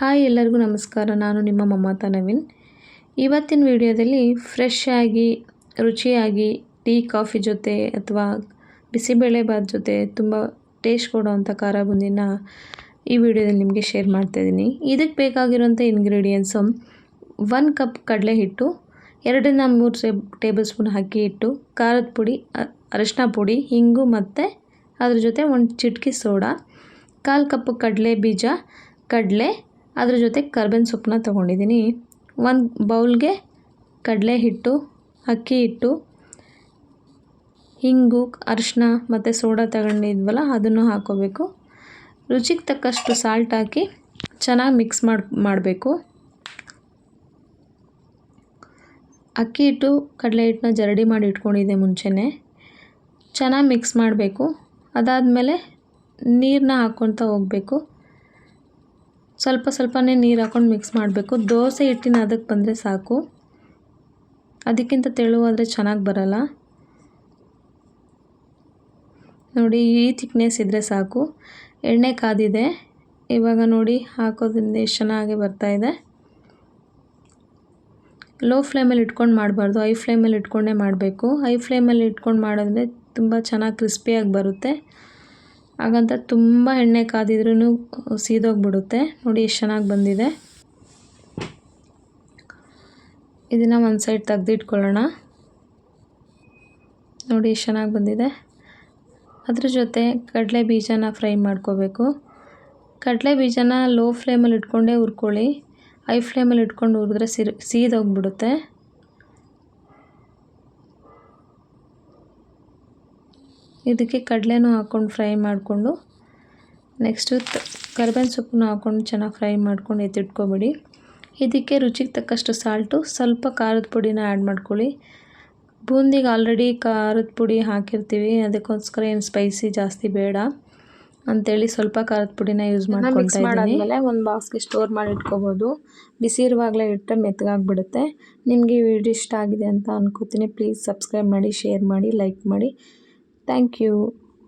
Hi ಎಲ್ಲರಿಗೂ ನಮಸ್ಕಾರ. ನಾನು ನಿಮ್ಮ ಮಮತಾ ನವೀನ್. ಇವತ್ತಿನ ವಿಡಿಯೋದಲ್ಲಿ ಫ್ರೆಶ್ ಆಗಿ ರುಚಿಯಾಗಿ ಟೀ ಕಾಫಿ ಜೊತೆ ಅಥವಾ ಬಿಸಿಬೇಳೆ ಬಾತ್ ಜೊತೆ ತುಂಬ ಟೇಸ್ಟ್ ಕೊಡುವಂಥ ಖಾರ ಬೂಂದಿನ ಈ ವಿಡಿಯೋದಲ್ಲಿ ನಿಮಗೆ ಶೇರ್ ಮಾಡ್ತಾಯಿದ್ದೀನಿ. ಇದಕ್ಕೆ ಬೇಕಾಗಿರುವಂಥ ಇಂಗ್ರೀಡಿಯೆಂಟ್ಸು 1 ಕಪ್ ಕಡಲೆ ಹಿಟ್ಟು, 2 ರಿಂದ 3 ಟೇಬಲ್ ಸ್ಪೂನ್ ಅಕ್ಕಿ ಹಿಟ್ಟು, ಖಾರದ ಪುಡಿ, ಅರಿಶಿನ ಪುಡಿ, ಇಂಗು ಮತ್ತು ಅದ್ರ ಜೊತೆ ಒಂದು ಚಿಟಿಕೆ ಸೋಡಾ, 1/4 ಕಪ್ ಕಡಲೆ ಬೀಜ, ಕಡಲೆ, ಅದ್ರ ಜೊತೆ ಕರ್ಬೇವಿನ ಸೊಪ್ಪನ್ನ ತೊಗೊಂಡಿದ್ದೀನಿ. ಒಂದು ಬೌಲ್ಗೆ ಕಡಲೆ ಹಿಟ್ಟು, ಅಕ್ಕಿ ಹಿಟ್ಟು, ಇಂಗು, ಅರಿಶಿನ ಮತ್ತು ಸೋಡಾ ತಗೊಂಡಿದ್ವಲ್ಲ ಅದನ್ನು ಹಾಕ್ಕೋಬೇಕು. ರುಚಿಗೆ ತಕ್ಕಷ್ಟು ಸಾಲ್ಟ್ ಹಾಕಿ ಚೆನ್ನಾಗಿ ಮಿಕ್ಸ್ ಮಾಡಬೇಕು. ಅಕ್ಕಿ ಹಿಟ್ಟು ಕಡಲೆ ಹಿಟ್ಟನ್ನ ಜರಡಿ ಮಾಡಿ ಇಟ್ಕೊಂಡಿದ್ದೆ ಮುಂಚೆನೇ. ಚೆನ್ನಾಗಿ ಮಿಕ್ಸ್ ಮಾಡಬೇಕು. ಅದಾದಮೇಲೆ ನೀರನ್ನ ಹಾಕ್ಕೊಳ್ತಾ ಹೋಗಬೇಕು. ಸ್ವಲ್ಪನೇ ನೀರು ಹಾಕ್ಕೊಂಡು ಮಿಕ್ಸ್ ಮಾಡಬೇಕು. ದೋಸೆ ಹಿಟ್ಟಿನ ಅದಕ್ಕೆ ಬಂದರೆ ಸಾಕು, ಅದಕ್ಕಿಂತ ತೆಳುವಾದರೆ ಚೆನ್ನಾಗಿ ಬರಲ್ಲ. ನೋಡಿ, ಈ ಥಿಕ್ನೆಸ್ ಇದ್ದರೆ ಸಾಕು. ಎಣ್ಣೆ ಕಾದಿದೆ. ಇವಾಗ ನೋಡಿ ಹಾಕೋದ್ರಿಂದ ಎಷ್ಟು ಚೆನ್ನಾಗಿ ಬರ್ತಾಯಿದೆ. ಲೋ ಫ್ಲೇಮಲ್ಲಿ ಇಟ್ಕೊಂಡು ಮಾಡಬಾರ್ದು, ಹೈ ಫ್ಲೇಮಲ್ಲಿ ಇಟ್ಕೊಂಡೇ ಮಾಡಬೇಕು. ಹೈ ಫ್ಲೇಮಲ್ಲಿ ಇಟ್ಕೊಂಡು ಮಾಡಿದ್ರೆ ತುಂಬ ಚೆನ್ನಾಗಿ ಕ್ರಿಸ್ಪಿಯಾಗಿ ಬರುತ್ತೆ. ಹಾಗಂತ ತುಂಬ ಎಣ್ಣೆ ಕಾದಿದ್ರೂ ಸೀದೋಗಿಬಿಡುತ್ತೆ. ನೋಡಿ ಎಷ್ಟು ಚೆನ್ನಾಗಿ ಬಂದಿದೆ. ಇದನ್ನು ಒಂದು ಸೈಡ್ ತೆಗೆದಿಟ್ಕೊಳ್ಳೋಣ. ನೋಡಿ ಎಷ್ಟು ಚೆನ್ನಾಗಿ ಬಂದಿದೆ. ಅದ್ರ ಜೊತೆ ಕಡಲೆ ಬೀಜನ ಫ್ರೈ ಮಾಡ್ಕೋಬೇಕು. ಕಡಲೆ ಬೀಜನ ಲೋ ಫ್ಲೇಮಲ್ಲಿ ಇಟ್ಕೊಂಡೇ ಹುರ್ಕೊಳ್ಳಿ. ಹೈ ಫ್ಲೇಮಲ್ಲಿ ಇಟ್ಕೊಂಡು ಹುರಿದ್ರೆ ಸೀದೋಗಿಬಿಡುತ್ತೆ. ಇದಕ್ಕೆ ಕಡಲೆನೂ ಹಾಕ್ಕೊಂಡು ಫ್ರೈ ಮಾಡಿಕೊಂಡು ನೆಕ್ಸ್ಟು ಕರ್ಬೇವಿನ ಸೊಪ್ಪನ್ನು ಹಾಕ್ಕೊಂಡು ಚೆನ್ನಾಗಿ ಫ್ರೈ ಮಾಡ್ಕೊಂಡು ಎತ್ತಿಟ್ಕೊಬಿಡಿ. ಇದಕ್ಕೆ ರುಚಿಗೆ ತಕ್ಕಷ್ಟು ಸಾಲ್ಟು, ಸ್ವಲ್ಪ ಖಾರದ ಪುಡಿನ ಆ್ಯಡ್ ಮಾಡ್ಕೊಳ್ಳಿ. ಬೂಂದಿಗೆ ಆಲ್ರೆಡಿ ಖಾರದ ಪುಡಿ ಹಾಕಿರ್ತೀವಿ, ಅದಕ್ಕೋಸ್ಕರ ಏನು ಸ್ಪೈಸಿ ಜಾಸ್ತಿ ಬೇಡ ಅಂಥೇಳಿ ಸ್ವಲ್ಪ ಖಾರದ ಪುಡಿನ ಯೂಸ್ ಮಾಡ್ಕೊಳ್ತಾ ಇದ್ದೀನಿ. ಮಾಡಾದಮೇಲೆ ಒಂದು ಬಾಕ್ಸ್ಗೆ ಸ್ಟೋರ್ ಮಾಡಿ ಇಟ್ಕೋಬೋದು. ಬಿಸಿ ಇರುವಾಗಲೇ ಇಟ್ಟರೆ ಮೆತ್ತಗಾಗ್ಬಿಡುತ್ತೆ. ನಿಮಗೆ ಈ ವಿಡಿಯೋ ಇಷ್ಟ ಆಗಿದೆ ಅಂತ ಅನ್ಕೋತೀನಿ. ಪ್ಲೀಸ್ ಸಬ್ಸ್ಕ್ರೈಬ್ ಮಾಡಿ, ಶೇರ್ ಮಾಡಿ, ಲೈಕ್ ಮಾಡಿ. Thank you.